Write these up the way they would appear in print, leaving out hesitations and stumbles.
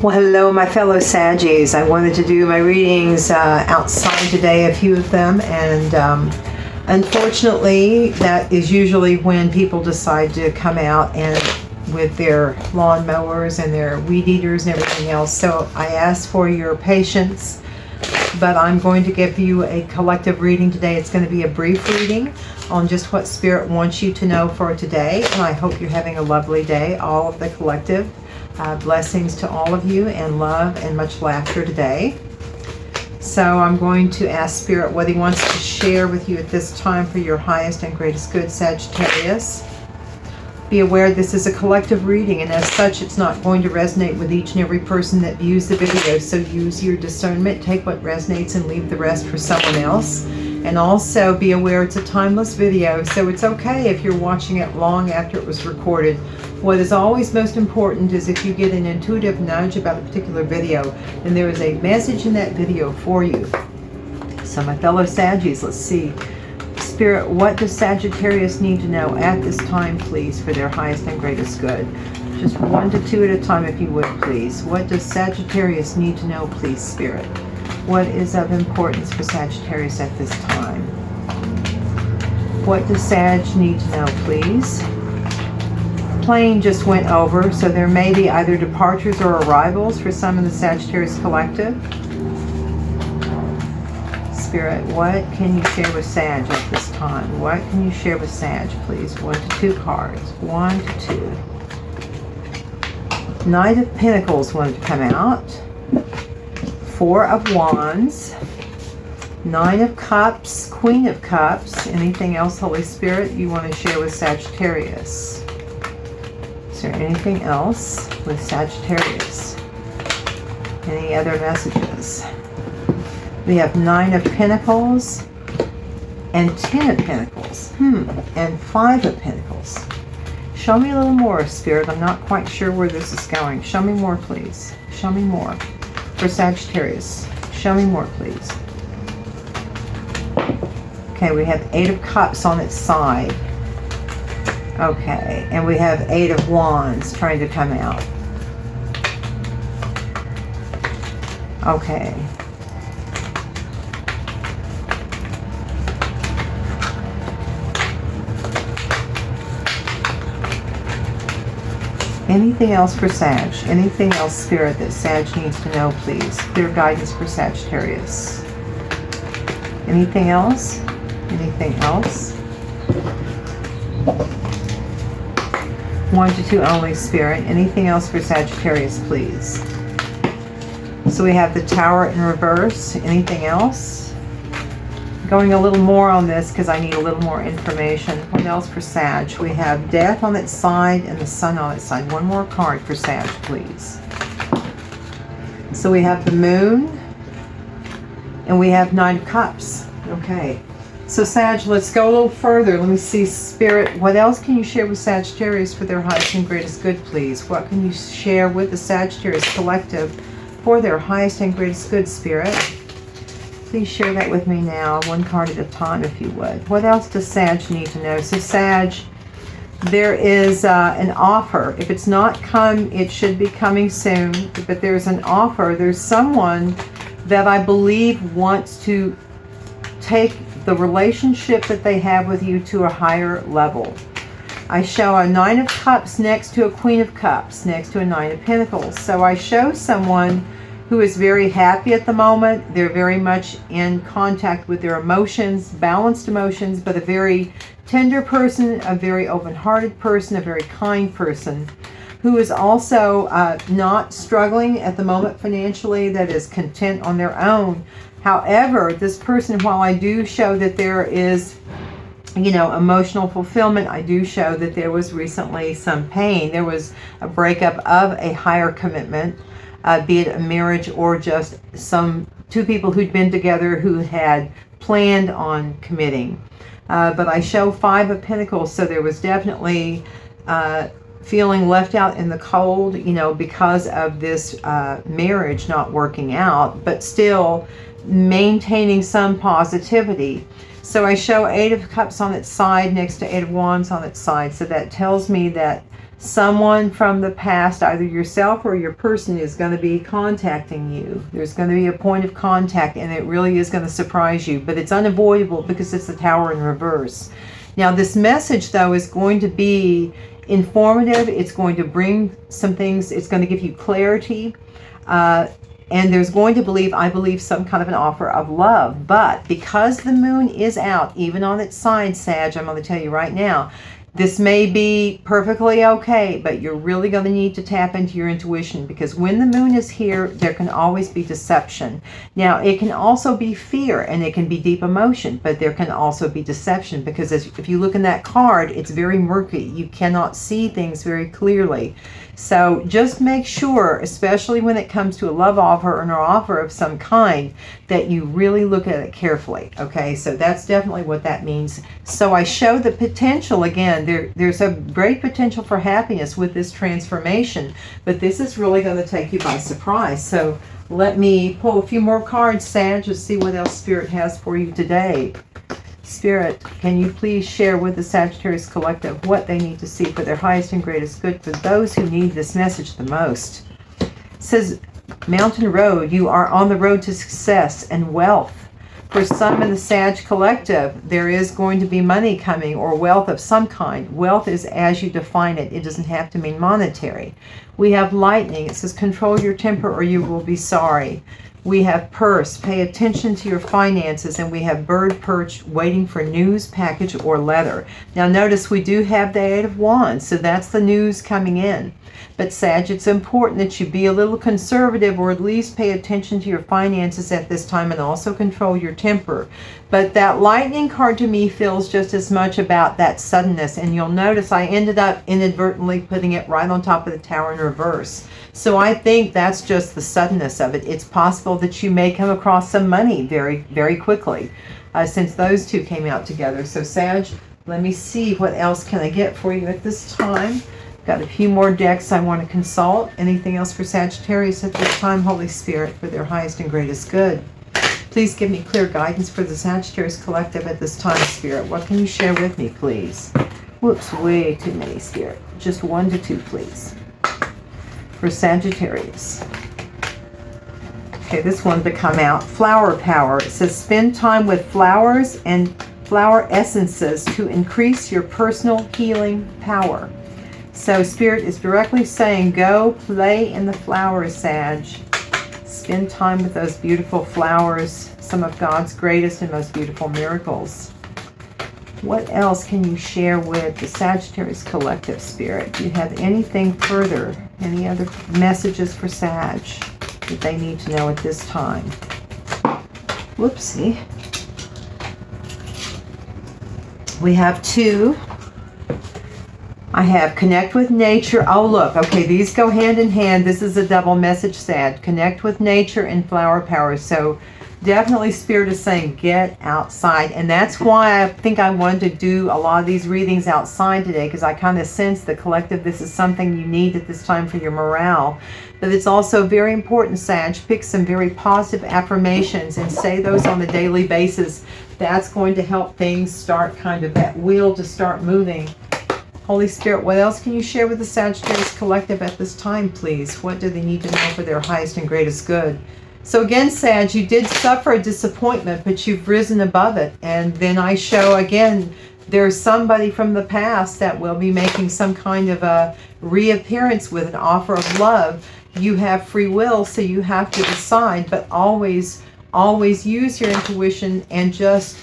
Well, hello, my fellow Saggies. I wanted to do my readings outside today, a few of them, and unfortunately, that is usually when people decide to come out and with their lawn mowers and their weed eaters and everything else. So I ask for your patience, but I'm going to give you a collective reading today. It's going to be a brief reading on just what Spirit wants you to know for today, and I hope you're having a lovely day, all of the collective. Blessings to all of you, and love and much laughter today. So I'm going to ask Spirit what He wants to share with you at this time for your highest and greatest good, Sagittarius. Be aware this is a collective reading, and as such it's not going to resonate with each and every person that views the video, so use your discernment, take what resonates and leave the rest for someone else. And also be aware it's a timeless video, so it's okay if you're watching it long after it was recorded. What is always most important is if you get an intuitive nudge about a particular video, then there is a message in that video for you. So my fellow Saggies, let's see. Spirit, what does Sagittarius need to know at this time, please, for their highest and greatest good? Just 1 to 2 at a time, if you would, please. What does Sagittarius need to know, please, Spirit? What is of importance for Sagittarius at this time? What does Sag need to know, please? Plane just went over, so there may be either departures or arrivals for some in the Sagittarius collective. Spirit, what can you share with Sag at this time? What can you share with Sag, please? 1 to 2 cards. 1 to 2. Knight of Pentacles wanted to come out. 4 of Wands. 9 of Cups. Queen of Cups. Anything else, Holy Spirit, you want to share with Sagittarius? Is there anything else with Sagittarius? Any other messages? We have 9 of Pentacles and 10 of Pentacles. And 5 of Pentacles. Show me a little more, Spirit. I'm not quite sure where this is going. Show me more, please. Show me more for Sagittarius. Show me more, please. Okay, we have 8 of Cups on its side. Okay, and we have 8 of Wands trying to come out. Okay. Anything else for Sag? Anything else, Spirit, that Sag needs to know, please? Clear guidance for Sagittarius. Anything else? Anything else? 1 to 2 only, Spirit. Anything else for Sagittarius, please? So we have the Tower in reverse. Anything else? Going a little more on this because I need a little more information. What else for Sag? We have Death on its side and the Sun on its side. One more card for Sag, please. So we have the Moon and we have 9 of Cups. Okay. So Sag, let's go a little further. Let me see, Spirit, what else can you share with Sagittarius for their highest and greatest good, please? What can you share with the Sagittarius collective for their highest and greatest good, Spirit? Please share that with me now, 1 card at a time, if you would. What else does Sag need to know? So Sag, there is an offer. If it's not come, it should be coming soon. But there's an offer. There's someone that I believe wants to take the relationship that they have with you to a higher level. I show a 9 of Cups next to a Queen of Cups, next to a 9 of Pentacles. So I show someone who is very happy at the moment. They're very much in contact with their emotions, balanced emotions, but a very tender person, a very open-hearted person, a very kind person, who is also not struggling at the moment financially, that is content on their own. However, this person, while I do show that there is, emotional fulfillment, I do show that there was recently some pain. There was a breakup of a higher commitment, be it a marriage or just 2 people who'd been together who had planned on committing. But I show 5 of Pentacles, so there was definitely feeling left out in the cold, because of this marriage not working out, but still maintaining some positivity. So I show 8 of Cups on its side next to 8 of Wands on its side. So that tells me that someone from the past, either yourself or your person, is going to be contacting you. There's going to be a point of contact, and it really is going to surprise you, but it's unavoidable because it's the Tower in reverse. Now, this message, though, is going to be informative. It's going to bring some things. It's going to give you clarity. And there's going to I believe, some kind of an offer of love. But because the moon is out, even on its side, Sag, I'm going to tell you right now, this may be perfectly okay, but you're really going to need to tap into your intuition, because when the moon is here, there can always be deception. Now, it can also be fear, and it can be deep emotion, but there can also be deception, because if you look in that card, it's very murky. You cannot see things very clearly. So just make sure, especially when it comes to a love offer or an offer of some kind, that you really look at it carefully. Okay, so that's definitely what that means. So I show the potential again. There's a great potential for happiness with this transformation, but this is really going to take you by surprise. So let me pull a few more cards, Sag, to see what else Spirit has for you today. Spirit, can you please share with the Sagittarius Collective what they need to see for their highest and greatest good for those who need this message the most? It says, Mountain Road, you are on the road to success and wealth. For some in the Sag Collective, there is going to be money coming, or wealth of some kind. Wealth is as you define it. It doesn't have to mean monetary. We have Lightning. It says, control your temper or you will be sorry. We have Purse, pay attention to your finances, and we have Bird perched, waiting for news, package, or letter. Now notice we do have the Eight of Wands, so that's the news coming in. But Sag, it's important that you be a little conservative, or at least pay attention to your finances at this time, and also control your temper. But that Lightning card to me feels just as much about that suddenness, and you'll notice I ended up inadvertently putting it right on top of the Tower in reverse. So I think that's just the suddenness of it. It's possible that you may come across some money very, very quickly, since those two came out together. So Sag, let me see what else can I get for you at this time. Got a few more decks I want to consult. Anything else for Sagittarius at this time, Holy Spirit, for their highest and greatest good? Please give me clear guidance for the Sagittarius Collective at this time, Spirit. What can you share with me, please? Whoops, way too many, Spirit. Just 1 to 2, please. For Sagittarius. Okay, this one to come out. Flower Power. It says, spend time with flowers and flower essences to increase your personal healing power. So Spirit is directly saying, go play in the flowers, Sag. Spend time with those beautiful flowers, some of God's greatest and most beautiful miracles. What else can you share with the Sagittarius Collective, Spirit? Do you have anything further? Any other messages for Sag that they need to know at this time? Whoopsie. We have 2. I have connect with nature. Oh, look. Okay, these go hand in hand. This is a double message, Sag. Connect with nature and flower power. So definitely Spirit is saying get outside. And that's why I think I wanted to do a lot of these readings outside today, because I kind of sense the collective, this is something you need at this time for your morale. But it's also very important, Sag. Pick some very positive affirmations and say those on a daily basis. That's going to help things start, kind of that wheel to start moving. Holy Spirit, what else can you share with the Sagittarius Collective at this time, please? What do they need to know for their highest and greatest good? So again, Sag, you did suffer a disappointment, but you've risen above it. And then I show again, there's somebody from the past that will be making some kind of a reappearance with an offer of love. You have free will, so you have to decide, but always use your intuition and just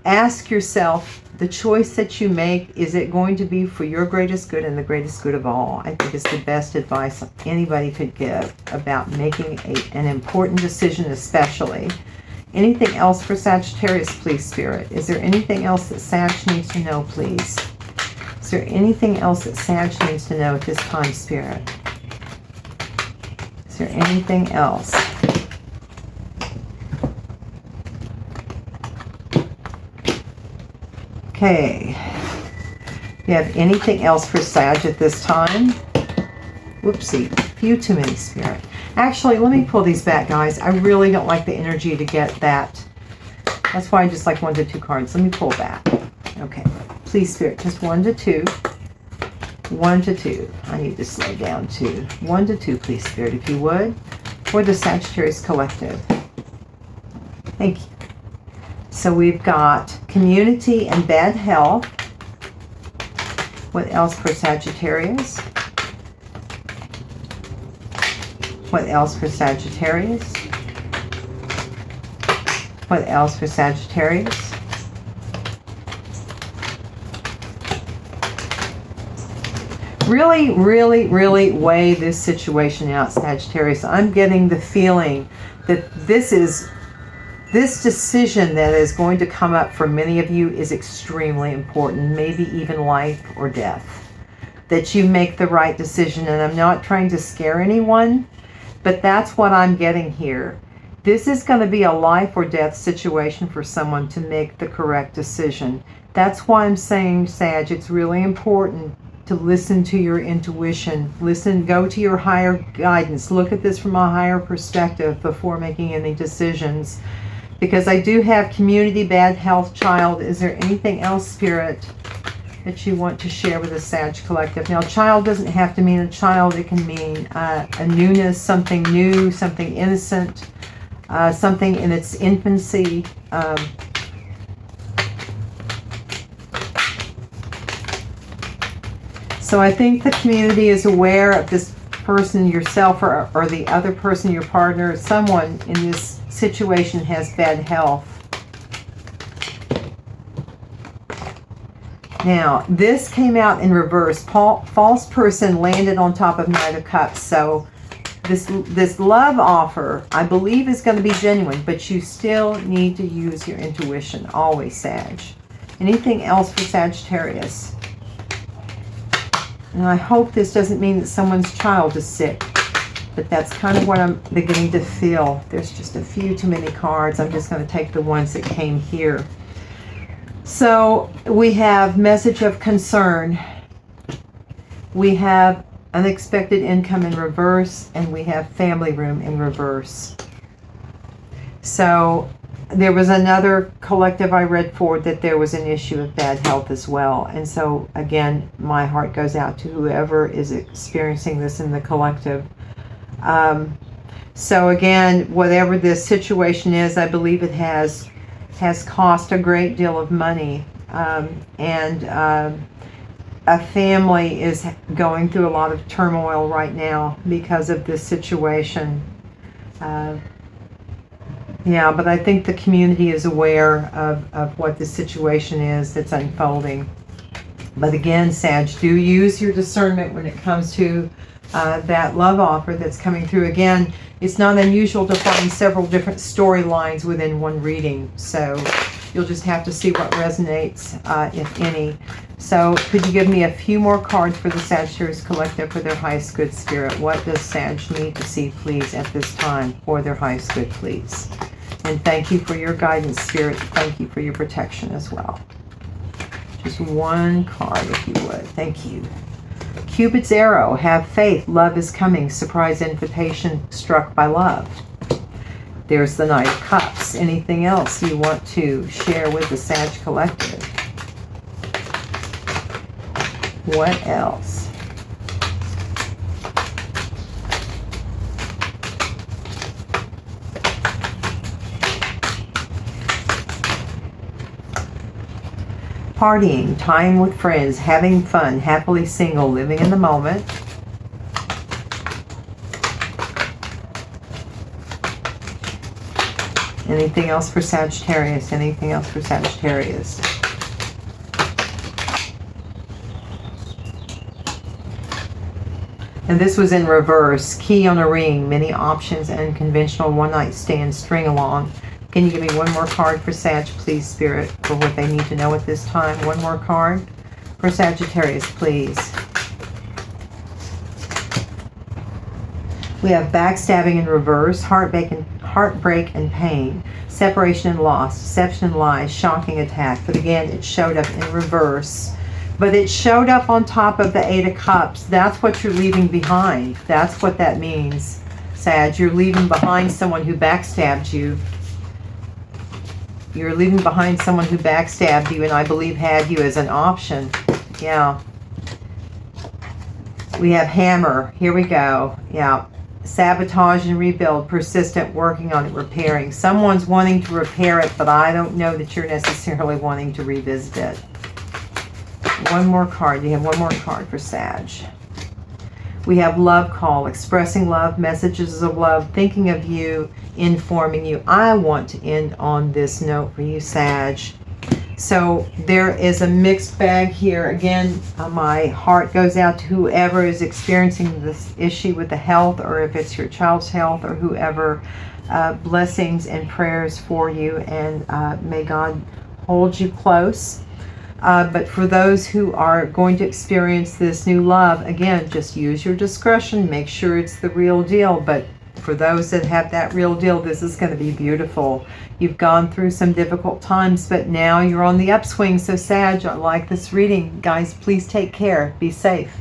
ask yourself, the choice that you make, is it going to be for your greatest good and the greatest good of all? I think it's the best advice anybody could give about making an important decision, especially. Anything else for Sagittarius, please, Spirit? Is there anything else that Sag needs to know, please? Is there anything else that Sag needs to know at this time, Spirit? Is there anything else? Okay. You have anything else for Sag at this time? Whoopsie. Few too many, Spirit. Actually, let me pull these back, guys. I really don't like the energy to get that. That's why I just like 1 to 2 cards. Let me pull back. Okay. Please, Spirit, just 1 to 2. 1 to 2. I need to slow down too. 1 to 2, please, Spirit, if you would, for the Sagittarius Collective. Thank you. So we've got community and bad health. What else for Sagittarius? What else for Sagittarius? What else for Sagittarius? Really, really, really weigh this situation out, Sagittarius. I'm getting the feeling that this decision that is going to come up for many of you is extremely important, maybe even life or death. That you make the right decision, and I'm not trying to scare anyone, but that's what I'm getting here. This is going to be a life or death situation for someone to make the correct decision. That's why I'm saying, Sag, it's really important to listen to your intuition. Listen, go to your higher guidance. Look at this from a higher perspective before making any decisions. Because I do have community, bad health, child. Is there anything else, Spirit, that you want to share with the Sag Collective? Now, child doesn't have to mean a child. It can mean a newness, something new, something innocent, something in its infancy. So I think the community is aware of this person, yourself, or the other person, your partner, someone in this situation has bad health. Now, this came out in reverse. False person landed on top of Knight of Cups. So this love offer, I believe, is going to be genuine, but you still need to use your intuition. Always, Sag. Anything else for Sagittarius? And I hope this doesn't mean that someone's child is sick, but that's kind of what I'm beginning to feel. There's just a few too many cards. I'm just going to take the ones that came here. So we have message of concern. We have unexpected income in reverse, and we have family room in reverse. So there was another collective I read for that there was an issue of bad health as well. And so again, my heart goes out to whoever is experiencing this in the collective. So again, whatever this situation is, I believe it has cost a great deal of money. And a family is going through a lot of turmoil right now because of this situation. Yeah, but I think the community is aware of what the situation is that's unfolding. But again, Sag, do use your discernment when it comes to that love offer that's coming through. Again, it's not unusual to find several different storylines within one reading. So you'll just have to see what resonates, if any. So could you give me a few more cards for the Sagittarius Collective for their highest good, Spirit? What does Sag need to see, please, at this time for their highest good, please? And thank you for your guidance, Spirit. Thank you for your protection as well. Just one card, if you would. Thank you. Cupid's arrow. Have faith. Love is coming. Surprise invitation struck by love. There's the Knight of Cups. Anything else you want to share with the Sag Collective? What else? Partying, time with friends, having fun, happily single, living in the moment. Anything else for Sagittarius? Anything else for Sagittarius? And this was in reverse. Key on a ring, many options, unconventional, one-night stand, string along. Can you give me one more card for Sag, please, Spirit, for what they need to know at this time? One more card for Sagittarius, please. We have backstabbing in reverse, heartbreak and pain, separation and loss, deception and lies, shocking attack. But again, it showed up in reverse. But it showed up on top of the Eight of Cups. That's what you're leaving behind. That's what that means, Sag. You're leaving behind someone who backstabbed you. You're leaving behind someone who backstabbed you and I believe had you as an option. Yeah. We have hammer. Here we go. Yeah. Sabotage and rebuild. Persistent, working on it, repairing. Someone's wanting to repair it, but I don't know that you're necessarily wanting to revisit it. One more card. You have one more card for Sag. We have love call, expressing love, messages of love, thinking of you, informing you. I want to end on this note for you, Sag. So there is a mixed bag here. Again, my heart goes out to whoever is experiencing this issue with the health, or if it's your child's health or whoever. Blessings and prayers for you, and may God hold you close. But for those who are going to experience this new love, again, just use your discretion. Make sure it's the real deal. But for those that have that real deal, this is going to be beautiful. You've gone through some difficult times, but now you're on the upswing. So Sag, I like this reading. Guys, please take care. Be safe.